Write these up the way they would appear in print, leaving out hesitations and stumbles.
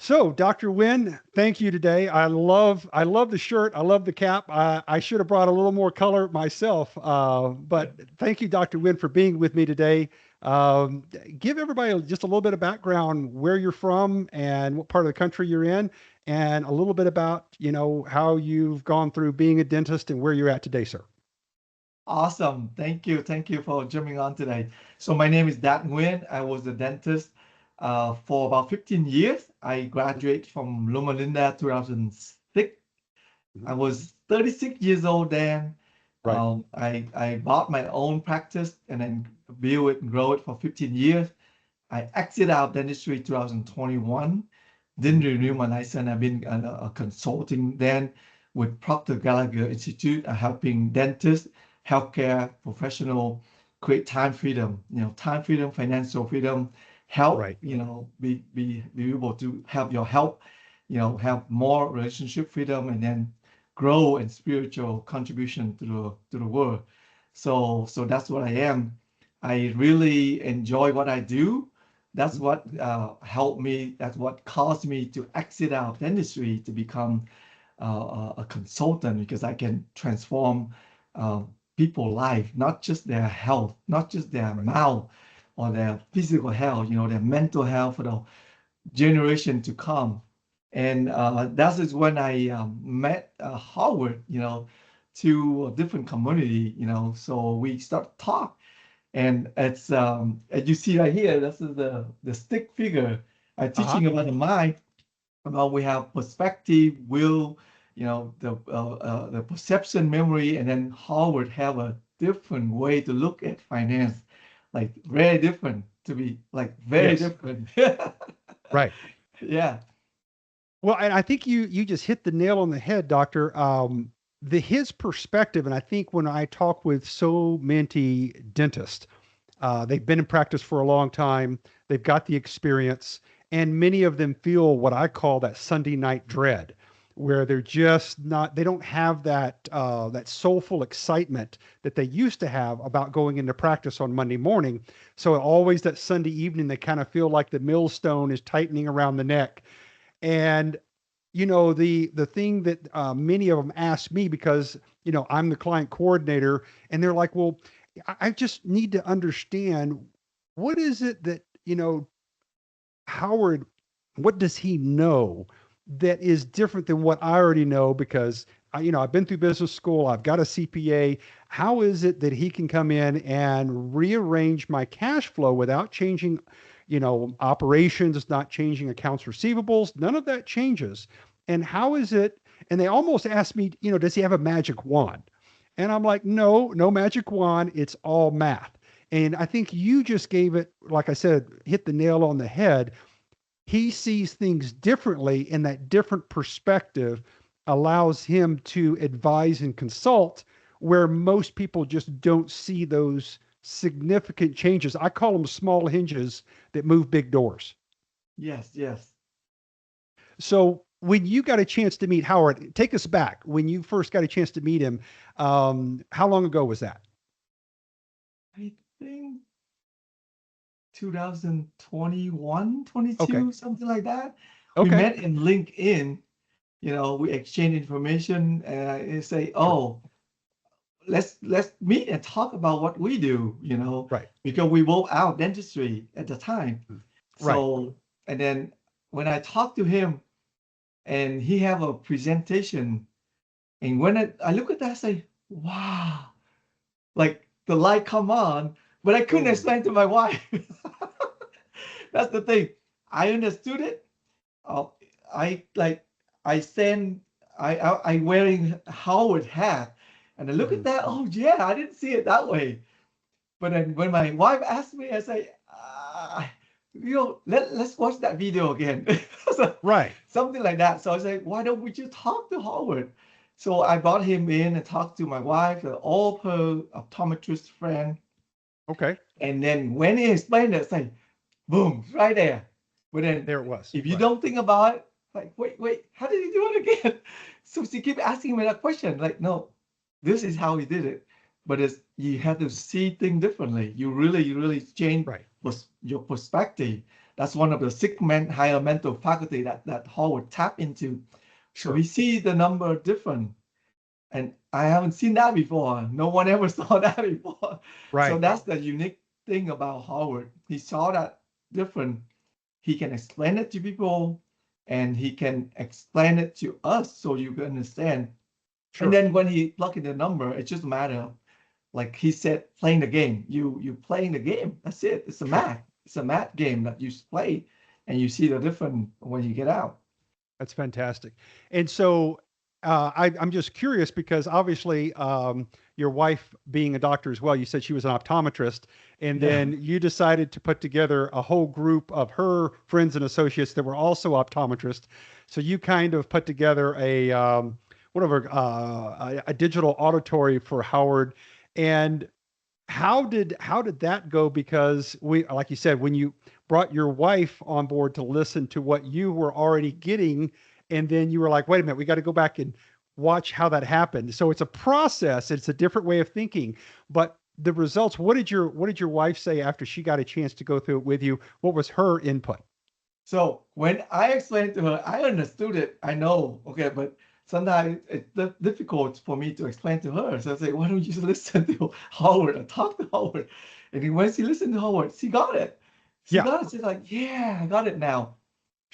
So, Dr. Nguyen, thank you today. I love the shirt. I love the cap. I should have brought a little more color myself. But thank you, Dr. Nguyen, for being with me today. Um, Give everybody just a little bit of background where you're from and what part of the country you're in, and a little bit about, how you've gone through being a dentist and where you're at today, sir. Awesome. Thank you. Thank you for jumping on today. So my name is Dat Nguyen. I was a dentist for about 15 years. I graduated from Loma 2006. I Mhm. was 36 years old then. Right. I bought my own practice and then built it and grow it for 15 years. I exited out of dentistry 2021. Didn't Mhm. renew my license. I've been a consulting then with Proctor Gallagher Institute, helping dentists, healthcare professional create time freedom, time freedom, financial freedom, help, Right. be able to have your help, have more relationship freedom and then grow and spiritual contribution to the world. So that's what I am. I really enjoy what I do. That's Mhm. what helped me. That's what caused me to exit out of dentistry to become a consultant because I can transform uh, people's life, not just their health, not just their Right. mouth or their physical health, their mental health for the generation to come. And that is when I met Howard, to a different community, so we start talk. And it's as you see right here, this is the stick figure. I'm Uh-huh. teaching about the mind. About we have perspective, will, the perception, memory, and then Howard have a different way to look at finance, like very different to be like very Yes. different. Right. Yeah. Well, and I think you just hit the nail on the head, Doctor. The his perspective, and I think when I talk with so many dentists, they've been in practice for a long time, they've got the experience, and many of them feel what I call that Sunday night dread, where they're just not, they don't have that soulful excitement that they used to have about going into practice on Monday morning. So always that Sunday evening, they kind of feel like the millstone is tightening around the neck. And the thing that many of them ask me, because I'm the client coordinator, and they're like, well, I just need to understand, what is it that Howard, what does he know that is different than what I already know? Because I've been through business school, I've got a CPA. How is it that he can come in and rearrange my cash flow without changing, operations? It's not changing accounts receivables. None of that changes. And how is it? And they almost ask me, does he have a magic wand? And I'm like, no, no magic wand. It's all math. And I think you just gave it, like I said, hit the nail on the head. He sees things differently, and that different perspective allows him to advise and consult where most people just don't see those significant changes. I call them small hinges that move big doors. Yes, yes. So when you got a chance to meet Howard, take us back when you first got a chance to meet him. How long ago was that? I think 2021, Okay. 22, something like that. We Okay. met in LinkedIn, we exchanged information and I say, Sure. oh, let's meet and talk about what we do, Right. because we both out dentistry at the time. Mm. Right. So, and then when I talked to him and he have a presentation, and when I look at that, I say, wow, like the light come on, but I couldn't Oh. explain to my wife. That's the thing. I understood it. Uh, I like I send I wearing Howard hat, and I look at Mhm. that. Oh yeah, I didn't see it that way. But then when my wife asked me, I say, let's watch that video again. So, Right. something like that. So I say, why don't we just talk to Howard? So I brought him in and talked to my wife, all her optometrist friend. Okay. And then when he explained it, say, boom, right there. But then There it was. if you Right. don't think about it, like, wait, how did he do it again? So she keep asking me that question. Like, no, this is how he did it. But it's you have to see things differently. You really change Right. your perspective. that's one of the higher mental faculty that Howard tap into. So he Sure. see the number different. And I haven't seen that before. No one ever saw that before. So Right. that's the unique thing about Howard. He saw that different. He can explain it to people and he can explain it to us so you can understand. And Sure. then when he plug in the number, it's just a matter of, like he said, playing the game. You playing the game. That's it. It's a Sure. math. It's a math game that you play and you see the difference when you get out. That's fantastic. And so I'm just curious because obviously your wife being a doctor as well, you said she was an optometrist, and Yeah. then you decided to put together a whole group of her friends and associates that were also optometrists. So you kind of put together a whatever a digital auditory for Howard. And how did that go? Because we, like you said, when you brought your wife on board to listen to what you were already getting, and then you were like, wait a minute, we got to go back and watch how that happened. So it's a process, it's a different way of thinking. But the results, what did your wife say after she got a chance to go through it with you? What was her input? So when I explained to her, I understood it. I know, okay, but sometimes it's difficult for me to explain to her. So I say, why don't you just listen to Howard or talk to Howard? And then when she listened to Howard, she got it. She Yeah, got it. She's like, yeah, I got it now.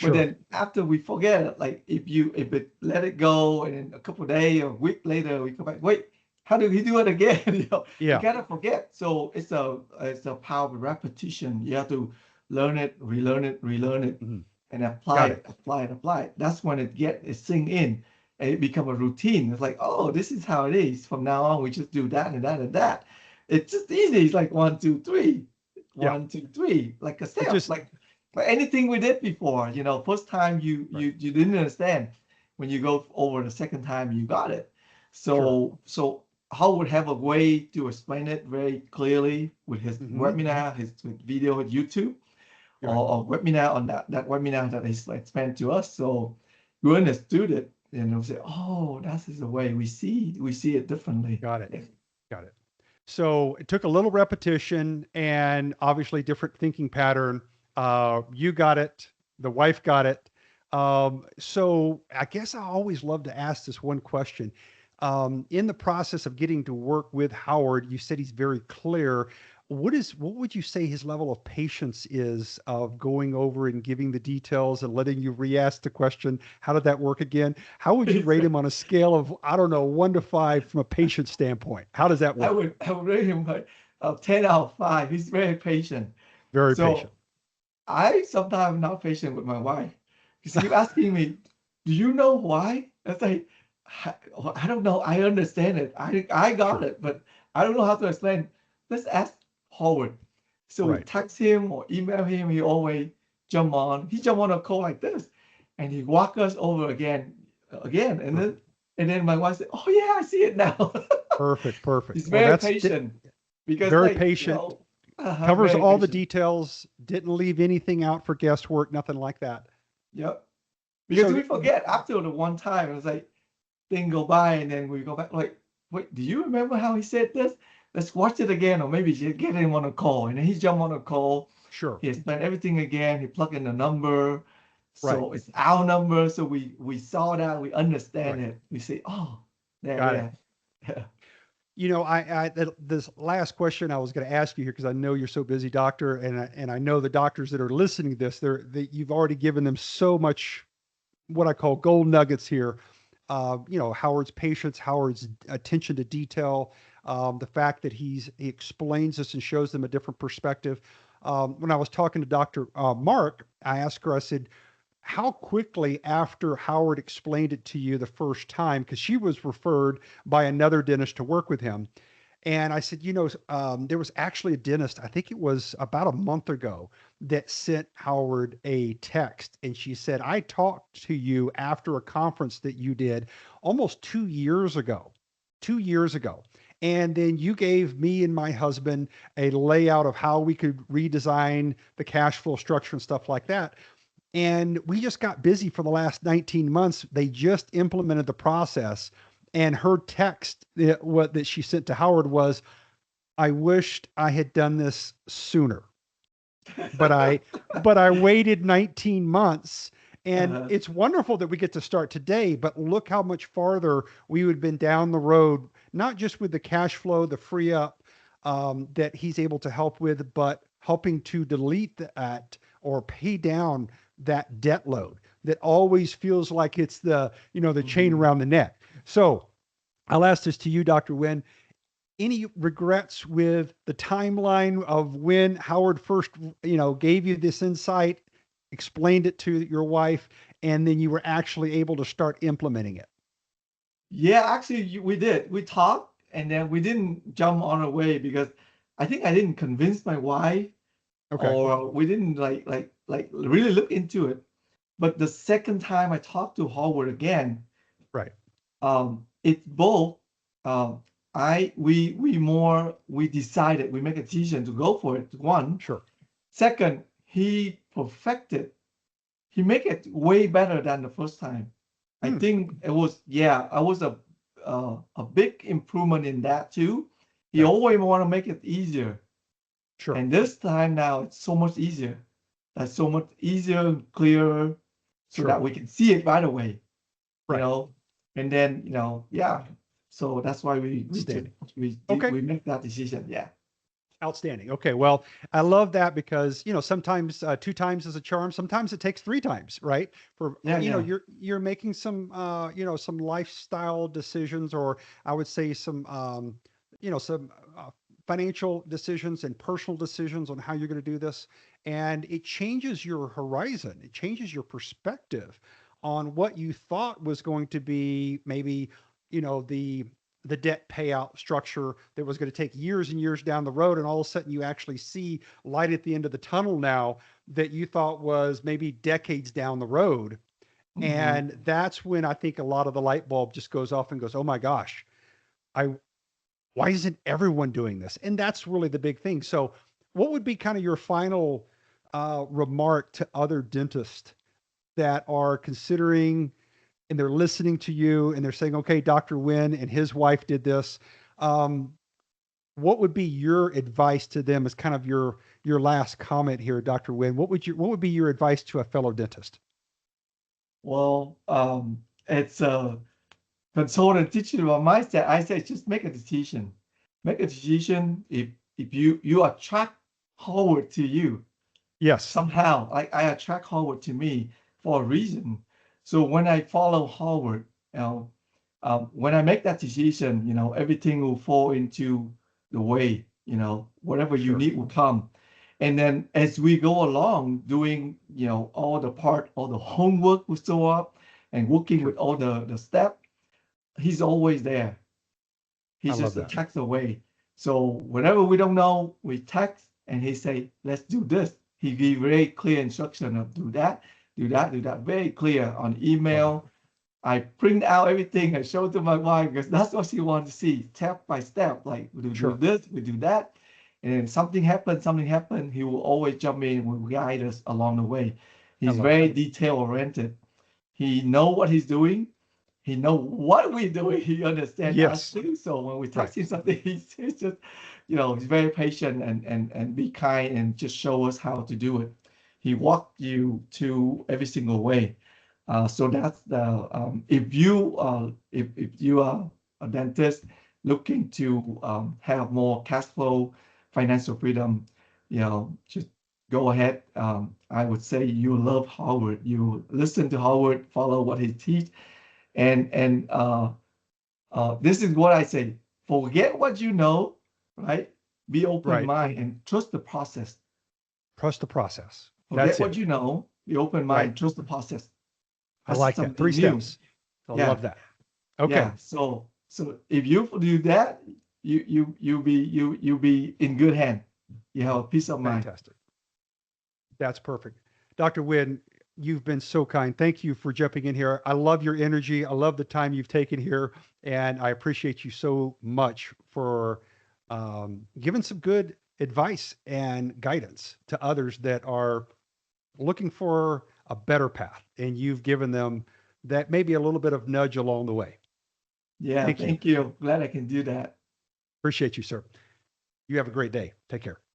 But sure. then after we forget it, like if it let it go, and then a couple of days or a week later we come back, wait, how do we do it again? You Yeah. gotta forget. So it's a power of repetition. You have to learn it, relearn it, Mhm. and apply Got it. it, apply it, apply it. That's when it sink in and it become a routine. It's like, oh, this is how it is. From now on, we just do that and that and that. It's just easy. It's like one, two, three, Yeah. one, two, three, like a It step, just like anything we did before. First time you right. you you didn't understand. When you go over the second time, you got it. Sure. So Howard would have a way to explain it very clearly with his Hmm. webinar, his video at YouTube, Right. or webinar on that webinar that he explained to us. So we understood it, and we say, oh, that is the way we see it differently. Got it. Yeah. Got it. So it took a little repetition and obviously different thinking pattern. You got it. The wife got it. So I guess I always love to ask this one question. In the process of getting to work with Howard, you said he's very clear. What would you say his level of patience is of going over and giving the details and letting you re-ask the question? How did that work again? How would you rate him on a scale of, I don't know, 1 to 5 from a patient standpoint? How does that I work? would I would rate him like a 10 out of 5. He's very patient. Very So patient. I sometimes not patient with my wife. She keep asking me, "Do you know why?" I say, "I don't know. I understand it. I got Sure. it, but I don't know how to explain. Let's ask Howard." So we Right. text him or email him. He always jump on. He jump on a call like this, and he walk us over again, and then Perfect. and then my wife said, "Oh yeah, I see it now." Perfect. Perfect. He's Well, very patient because, very like, patient. Covers very all the patient. details. Didn't leave anything out for guesswork. Nothing like that. Yep. Because So, we forget after the one time, it's like thing go by and then we go back like, wait, do you remember how he said this? Let's watch it again, or maybe just get him on a call. And then he jump on a call, sure. he explain everything again, he plug in the number. Right. So it's our number. So we saw that, we understand Right. it. We say, oh, yeah, Got it. yeah. Yeah. This last question I was going to ask you here because I know you're so busy, doctor, and I know the doctors that are listening to this, you've already given them so much what I call gold nuggets here. Howard's patience, Howard's attention to detail, the fact that he explains this and shows them a different perspective. When I was talking to Dr. Mark, I asked her, I said, how quickly after Howard explained it to you the first time, because she was referred by another dentist to work with him. And I said, there was actually a dentist, I think it was about a month ago, that sent Howard a text. And she said, I talked to you after a conference that you did almost 2 years ago. 2 years ago. And then you gave me and my husband a layout of how we could redesign the cash flow structure and stuff like that. And we just got busy for the last 19 months. They just implemented the process. And her text, that she sent to Howard was, I wished I had done this sooner. but I waited 19 months. And Uh, it's wonderful that we get to start today, but look how much farther we would have been down the road, not just with the cash flow, the free up that he's able to help with, but helping to delete that or pay down that debt load that always feels like it's the chain mhm. around the neck. So I'll ask this to you, Dr. Nguyen. Any regrets with the timeline of when Howard first, gave you this insight, explained it to your wife, and then you were actually able to start implementing it? Yeah, actually, we did. We talked, and then we didn't jump on our way because I think I didn't convince my wife, Okay. or we didn't like really look into it. But the second time I talked to Howard again, Right. it's both. Um, we decided, we make a decision to go for it. One, Sure. second, he perfected. He make it way better than the first time. I Hmm. think it was, yeah, I was a big improvement in that too. He Okay. always want to make it easier, Sure. and this time now it's so much easier. That's so much easier and clearer, so that Sure. we can see it right away, you Right. know. And then, yeah. So that's why Outstanding. we did Okay. we make that decision. Yeah. Outstanding. Okay. Well, I love that because, sometimes two times is a charm. Sometimes it takes three times, right? For, Yeah, yeah. you're making some, some lifestyle decisions, or I would say some financial decisions and personal decisions on how you're going to do this. And it changes your horizon. It changes your perspective on what you thought was going to be maybe, the debt payout structure that was going to take years and years down the road. And all of a sudden you actually see light at the end of the tunnel now that you thought was maybe decades down the road. Hmm. And that's when I think a lot of the light bulb just goes off and goes, oh my gosh, I, why isn't everyone doing this? And that's really the big thing. So what would be kind of your final remark to other dentists that are considering and they're listening to you and they're saying, okay, Dr. Nguyen and his wife did this. Um, what would be your advice to them as kind of your last comment here, Dr. Nguyen? What would be your advice to a fellow dentist? Well, it's a consultant teaching about mindset. I say just make a decision. Make a decision. If you attract Howard to you Yes, somehow, like I attract Howard to me for a reason. So when I follow Howard, when I make that decision, everything will fall into the way. Whatever you sure, need will come. And then as we go along doing, all the homework will show up, and working sure. with all the step, he's always there. I He's love just a that. text away. So whenever we don't know, we text and he say, let's do this. He give very clear instruction of do that, do that, do that. Very clear on Love it. email. I print out everything and show to my wife because that's what she wants to see, step by step. Like we do Sure. this, we do that. And then something happened, he will always jump in and will guide us along the way. I He's love it. very detail oriented. He know what he's doing. He know what we're doing. He understand us Yes. too. So when we Right. text him something, he's just, he's very patient and be kind and just show us how to do it. He walked you to every single way. So that's the if you are a dentist looking to have more cash flow, financial freedom, just go ahead. I would say you love Howard. You listen to Howard, follow what he teach, and this is what I say: forget what you know, right? Be open Right. mind and trust the process. Trust the process. Forget That's what it. you know, be open Right. mind, trust the process. I That's like that. Three something new. steps. I Yeah, love that. Okay. yeah. So if you do that, you be in good hand. You have a peace of mind. Fantastic. That's perfect. Dr. Nguyen, you've been so kind. Thank you for jumping in here. I love your energy. I love the time you've taken here. And I appreciate you so much for giving some good advice and guidance to others that are looking for a better path. And you've given them that maybe a little bit of nudge along the way. Yeah, Thank you. thank you. Glad I can do that. Appreciate you, sir. You have a great day. Take care.